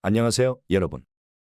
안녕하세요, 여러분.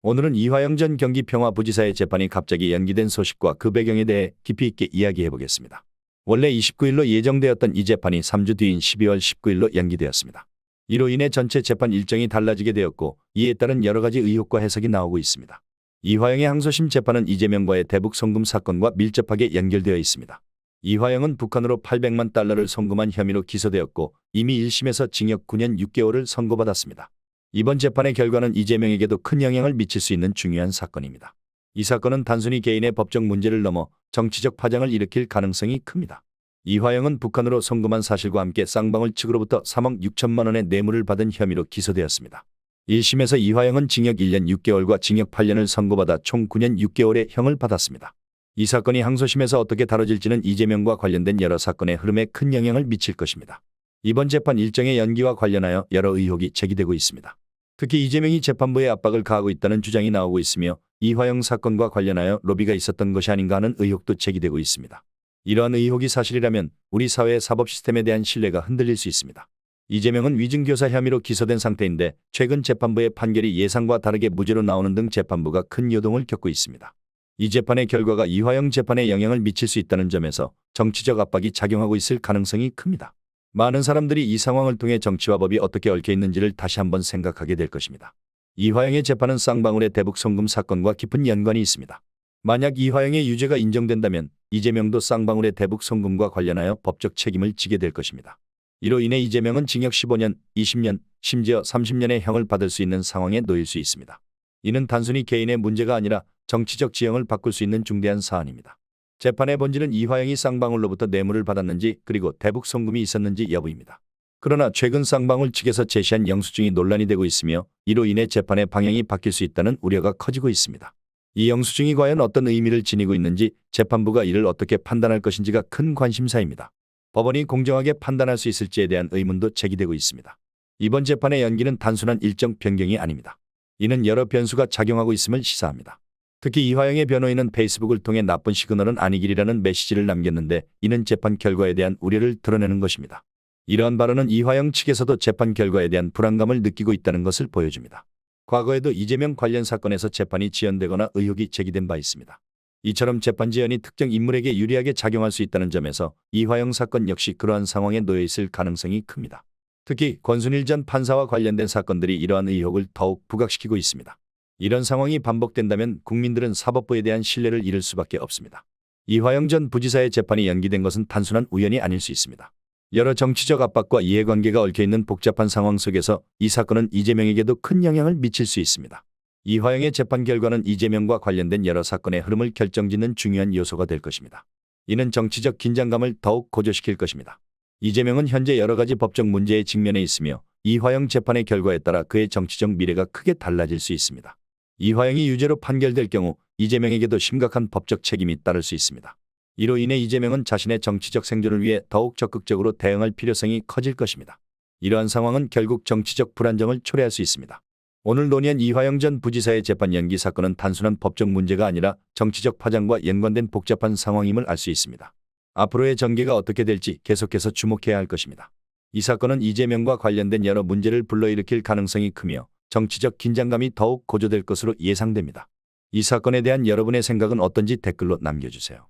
오늘은 이화영 전 경기평화부지사의 재판이 갑자기 연기된 소식과 그 배경에 대해 깊이 있게 이야기해 보겠습니다. 원래 29일로 예정되었던 이 재판이 3주 뒤인 12월 19일로 연기되었습니다. 이로 인해 전체 재판 일정이 달라지게 되었고 이에 따른 여러 가지 의혹과 해석이 나오고 있습니다. 이화영의 항소심 재판은 이재명과의 대북 송금 사건과 밀접하게 연결되어 있습니다. 이화영은 북한으로 800만 달러를 송금한 혐의로 기소되었고 이미 1심에서 징역 9년 6개월을 선고받았습니다. 이번 재판의 결과는 이재명에게도 큰 영향을 미칠 수 있는 중요한 사건입니다. 이 사건은 단순히 개인의 법적 문제를 넘어 정치적 파장을 일으킬 가능성이 큽니다. 이화영은 북한으로 송금한 사실과 함께 쌍방울 측으로부터 3억 6천만 원의 뇌물을 받은 혐의로 기소되었습니다. 1심에서 이화영은 징역 1년 6개월과 징역 8년을 선고받아 총 9년 6개월의 형을 받았습니다. 이 사건이 항소심에서 어떻게 다뤄질지는 이재명과 관련된 여러 사건의 흐름에 큰 영향을 미칠 것입니다. 이번 재판 일정의 연기와 관련하여 여러 의혹이 제기되고 있습니다. 특히 이재명이 재판부에 압박을 가하고 있다는 주장이 나오고 있으며 이화영 사건과 관련하여 로비가 있었던 것이 아닌가 하는 의혹도 제기되고 있습니다. 이러한 의혹이 사실이라면 우리 사회의 사법 시스템에 대한 신뢰가 흔들릴 수 있습니다. 이재명은 위증교사 혐의로 기소된 상태인데 최근 재판부의 판결이 예상과 다르게 무죄로 나오는 등 재판부가 큰 요동을 겪고 있습니다. 이 재판의 결과가 이화영 재판에 영향을 미칠 수 있다는 점에서 정치적 압박이 작용하고 있을 가능성이 큽니다. 많은 사람들이 이 상황을 통해 정치와 법이 어떻게 얽혀 있는지를 다시 한번 생각하게 될 것입니다. 이화영의 재판은 쌍방울의 대북 송금 사건과 깊은 연관이 있습니다. 만약 이화영의 유죄가 인정된다면 이재명도 쌍방울의 대북 송금과 관련하여 법적 책임을 지게 될 것입니다. 이로 인해 이재명은 징역 15년, 20년, 심지어 30년의 형을 받을 수 있는 상황에 놓일 수 있습니다. 이는 단순히 개인의 문제가 아니라 정치적 지형을 바꿀 수 있는 중대한 사안입니다. 재판의 본질은 이화영이 쌍방울로부터 뇌물을 받았는지 그리고 대북 송금이 있었는지 여부입니다. 그러나 최근 쌍방울 측에서 제시한 영수증이 논란이 되고 있으며 이로 인해 재판의 방향이 바뀔 수 있다는 우려가 커지고 있습니다. 이 영수증이 과연 어떤 의미를 지니고 있는지 재판부가 이를 어떻게 판단할 것인지가 큰 관심사입니다. 법원이 공정하게 판단할 수 있을지에 대한 의문도 제기되고 있습니다. 이번 재판의 연기는 단순한 일정 변경이 아닙니다. 이는 여러 변수가 작용하고 있음을 시사합니다. 특히 이화영의 변호인은 페이스북을 통해 나쁜 시그널은 아니기리라는 메시지를 남겼는데 이는 재판 결과에 대한 우려를 드러내는 것입니다. 이러한 발언은 이화영 측에서도 재판 결과에 대한 불안감을 느끼고 있다는 것을 보여줍니다. 과거에도 이재명 관련 사건에서 재판이 지연되거나 의혹이 제기된 바 있습니다. 이처럼 재판 지연이 특정 인물에게 유리하게 작용할 수 있다는 점에서 이화영 사건 역시 그러한 상황에 놓여 있을 가능성이 큽니다. 특히 권순일 전 판사와 관련된 사건들이 이러한 의혹을 더욱 부각시키고 있습니다. 이런 상황이 반복된다면 국민들은 사법부에 대한 신뢰를 잃을 수밖에 없습니다. 이화영 전 부지사의 재판이 연기된 것은 단순한 우연이 아닐 수 있습니다. 여러 정치적 압박과 이해관계가 얽혀있는 복잡한 상황 속에서 이 사건은 이재명에게도 큰 영향을 미칠 수 있습니다. 이화영의 재판 결과는 이재명과 관련된 여러 사건의 흐름을 결정짓는 중요한 요소가 될 것입니다. 이는 정치적 긴장감을 더욱 고조시킬 것입니다. 이재명은 현재 여러 가지 법적 문제에 직면해 있으며 이화영 재판의 결과에 따라 그의 정치적 미래가 크게 달라질 수 있습니다. 이화영이 유죄로 판결될 경우 이재명에게도 심각한 법적 책임이 따를 수 있습니다. 이로 인해 이재명은 자신의 정치적 생존을 위해 더욱 적극적으로 대응할 필요성이 커질 것입니다. 이러한 상황은 결국 정치적 불안정을 초래할 수 있습니다. 오늘 논의한 이화영 전 부지사의 재판 연기 사건은 단순한 법적 문제가 아니라 정치적 파장과 연관된 복잡한 상황임을 알 수 있습니다. 앞으로의 전개가 어떻게 될지 계속해서 주목해야 할 것입니다. 이 사건은 이재명과 관련된 여러 문제를 불러일으킬 가능성이 크며 정치적 긴장감이 더욱 고조될 것으로 예상됩니다. 이 사건에 대한 여러분의 생각은 어떤지 댓글로 남겨주세요.